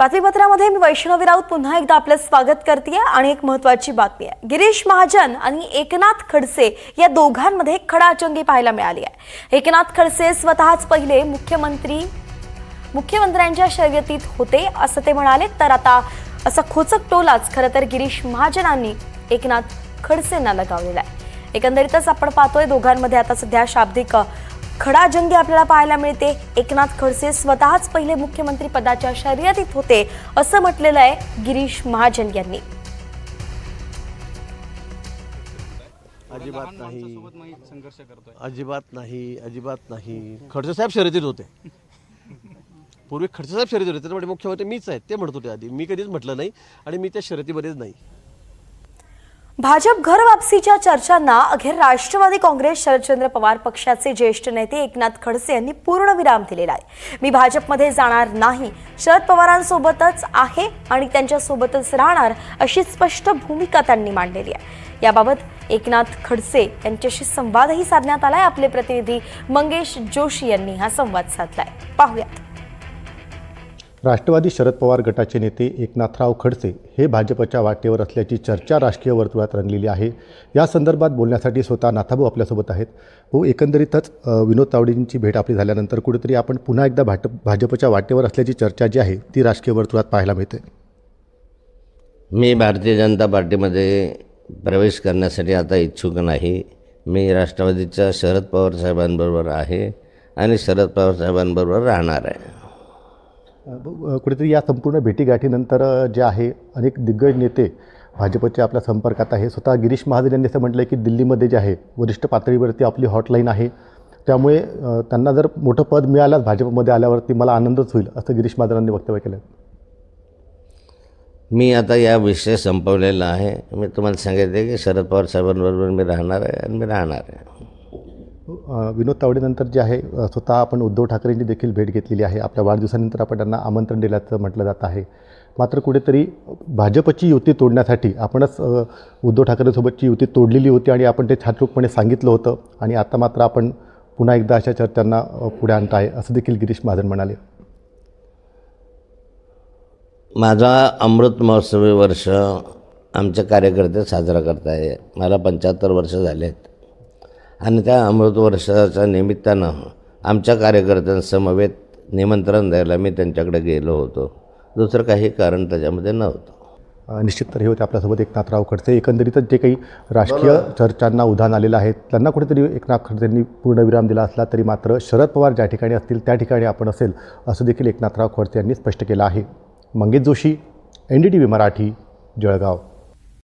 बातमीपत्रामध्ये मी वैष्णवी राऊत पुन्हा एकदा आपलं स्वागत करते आणि एक महत्त्वाची बातमी आहे। गिरीश महाजन आणि एकनाथ खडसे या दोघांमध्ये खडाजंगी पाहायला मिळाली आहे। एकनाथ खडसे स्वतःच पहिले मुख्यमंत्र्यांच्या शर्यतीत होते असं ते म्हणाले, तर आता असा खोचक टोलाच खरं तर गिरीश महाजनांनी एकनाथ खडसेंना लगावलेला आहे। एकंदरीतच आपण पाहतोय दोघांमध्ये आता सध्या शाब्दिक खडाजंगी आपल्याला पाहायला मिळते। एकनाथ खडसे स्वतःच पहिले मुख्यमंत्री पदाच्या शर्यतीत होते असं म्हटलेलं आहे गिरीश महाजन यांनी। अजिबात नाही खडसे साहेब शर्यतीत होते। पूर्वी खडसे साहेब शर्यतीत होते, त्यामुळे मुख्यमंत्री मीच आहे ते म्हणत होते आधी। मी कधीच म्हटलं नाही आणि मी त्या शर्यतीमध्येच नाही। भाजप घर वापसीच्या चर्चांना अखेर राष्ट्रवादी काँग्रेस शरदचंद्र पवार पक्षाचे ज्येष्ठ नेते एकनाथ खडसे यांनी पूर्णविराम दिलेला आहे। मी भाजपमध्ये जाणार नाही, शरद पवारांसोबतच आहे आणि त्यांच्यासोबतच राहणार अशी स्पष्ट भूमिका त्यांनी मांडलेली आहे। याबाबत एकनाथ खडसे यांच्याशी संवादही साधण्यात आलाय। आपले प्रतिनिधी मंगेश जोशी यांनी हा संवाद साधलाय, पाहूयात। राष्ट्रवादी शरद पवार गटाचे नेते एकनाथराव खडसे हे भाजपच्या वाटेवर असल्याची चर्चा राजकीय वर्तुळात रंगलेली आहे। या संदर्भात बोलण्यासाठी स्वतः नाथाभाऊ आपल्यासोबत आहेत। हो, एकंदरीतच विनोद तावडेंची भेट आपली झाल्यानंतर कुठेतरी आपण पुन्हा एकदा भाजपच्या वाटेवर असल्याची चर्चा जी आहे ती राजकीय वर्तुळात पाहायला मिळते। मी भारतीय जनता पार्टीमध्ये प्रवेश करण्यासाठी आता इच्छुक नाही। मी राष्ट्रवादीच्या शरद पवार साहेबांबरोबर आहे आणि शरद पवार साहेबांबरोबर राहणार आहे। कुठेतरी या संपूर्ण भेटीगाठीनंतर जे आहे अनेक दिग्गज नेते भाजपचे आपल्या संपर्कात आहे। स्वतः गिरीश महाजन यांनी असं म्हटलं की दिल्लीमध्ये जे आहे वरिष्ठ पातळीवरती आपली हॉटलाईन आहे, त्यामुळे त्यांना जर मोठं पद मिळालं भाजपमध्ये आल्यावरती मला आनंदच होईल असं गिरीश महाजनांनी वक्तव्य केलं। मी आता या विषय संपवलेला आहे। मी तुम्हाला सांगितले की शरद पवार साहेबांबरोबर मी राहणार आहे आणि मी राहणार आहे। विनोद तावडेनंतर जे आहे स्वतः आपण उद्धव ठाकरेंची देखील भेट घेतलेली आहे। आपल्या वाढदिवसानंतर आपण त्यांना आमंत्रण दिल्याचं म्हटलं जात आहे। मात्र कुठेतरी भाजपची युती तोडण्यासाठी आपणच उद्धव ठाकरेंसोबतची युती तोडलेली होती आणि आपण ते ठासूकपणे सांगितलं होतं आणि आता मात्र आपण पुन्हा एकदा अशा चर्चांना पुढे आणत आहे असं देखील गिरीश महाजन म्हणाले। माझा अमृत महोत्सवी वर्ष आमचे कार्यकर्ते साजरा करत आहे। मला 75 वर्ष झाले आहेत आणि त्या अमृत वर्षाच्या निमित्तानं आमच्या कार्यकर्त्यांसमवेत निमंत्रण द्यायला मी त्यांच्याकडे गेलो होतो। दुसरं काही कारण त्याच्यामध्ये नव्हतं। निश्चित तर हे होते आपल्यासोबत एकनाथराव खडसे। एकंदरीतच जे काही राजकीय चर्चांना उधाण आलेलं आहे त्यांना कुठेतरी एकनाथ खडसेंनी पूर्णविराम दिला असला तरी मात्र शरद पवार ज्या ठिकाणी असतील त्या ठिकाणी आपण असेल असं देखील एकनाथराव खडसे यांनी स्पष्ट केलं आहे। मंगेश जोशी, NDTV मराठी, जळगाव।